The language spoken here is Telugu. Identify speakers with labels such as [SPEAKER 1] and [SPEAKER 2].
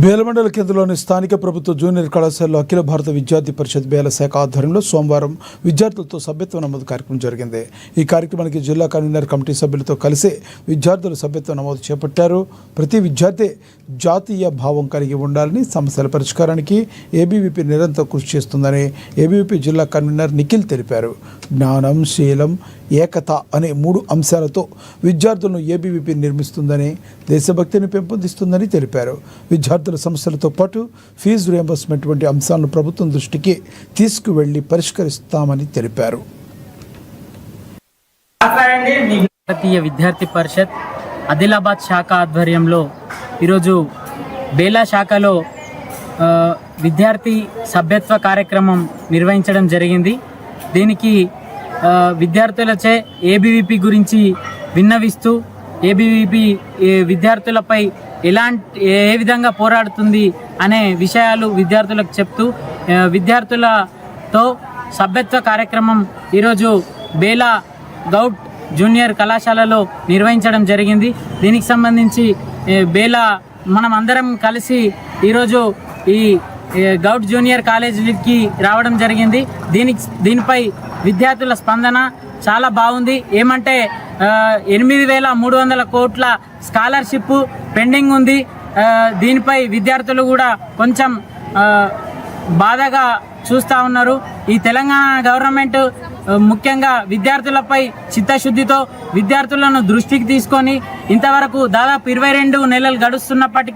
[SPEAKER 1] బేలమండల కేంద్రంలోని స్థానిక ప్రభుత్వ జూనియర్ కళాశాలలో అఖిల భారత విద్యార్థి పరిషత్ బేల శాఖ ఆధ్వర్యంలో సోమవారం విద్యార్థులతో సభ్యత్వ నమోదు కార్యక్రమం జరిగింది. ఈ కార్యక్రమానికి జిల్లా కన్వీనర్ కమిటీ సభ్యులతో కలిసి విద్యార్థులు సభ్యత్వ నమోదు చేపట్టారు. ప్రతి విద్యార్థి జాతీయ భావం కలిగి ఉండాలని, సమస్యల పరిష్కారానికి ఏబీవీపీ నిరంతరం కృషి చేస్తుందని ఏబీవీపీ జిల్లా కన్వీనర్ నిఖిల్ తెలిపారు. జ్ఞానం, శీలం, ఏకత అనే 3 అంశాలతో విద్యార్థులను ఏబీవీపీ నిర్మిస్తుందని, దేశభక్తిని పెంపొందిస్తుందని తెలిపారు. విద్యార్థుల సమస్యలతో పాటు ఫీజు రియంబర్స్మెంట్ వంటి అంశాలను ప్రభుత్వం దృష్టికి తీసుకువెళ్లి పరిష్కరిస్తామని తెలిపారు.
[SPEAKER 2] భారతీయ విద్యార్థి పరిషత్ ఆదిలాబాద్ శాఖ ఆధ్వర్యంలో ఈరోజు బేలా శాఖలో విద్యార్థి సభ్యత్వ కార్యక్రమం నిర్వహించడం జరిగింది. దీనికి విద్యార్థులచే ఏబీవీపీ గురించి విన్నవిస్తూ, ఏబీవీపీ విద్యార్థులపై ఏ విధంగా పోరాడుతుంది అనే విషయాలు విద్యార్థులకు చెప్తూ విద్యార్థులతో సభ్యత్వ కార్యక్రమం ఈరోజు బేలా గౌట్ జూనియర్ కళాశాలలో నిర్వహించడం జరిగింది. దీనికి సంబంధించి బేలా మనం అందరం కలిసి ఈరోజు ఈ గౌట్ జూనియర్ కాలేజీకి రావడం జరిగింది. దీనిపై విద్యార్థుల స్పందన చాలా బాగుంది. ఏమంటే 8,300 కోట్ల స్కాలర్షిప్ పెండింగ్ ఉంది. దీనిపై విద్యార్థులు కూడా కొంచెం బాధగా చూస్తూ ఉన్నారు. ఈ తెలంగాణ గవర్నమెంట్ ముఖ్యంగా విద్యార్థులపై చిత్తశుద్ధితో విద్యార్థులను దృష్టికి తీసుకొని ఇంతవరకు దాదాపు 22 నెలలు గడుస్తున్నప్పటికీ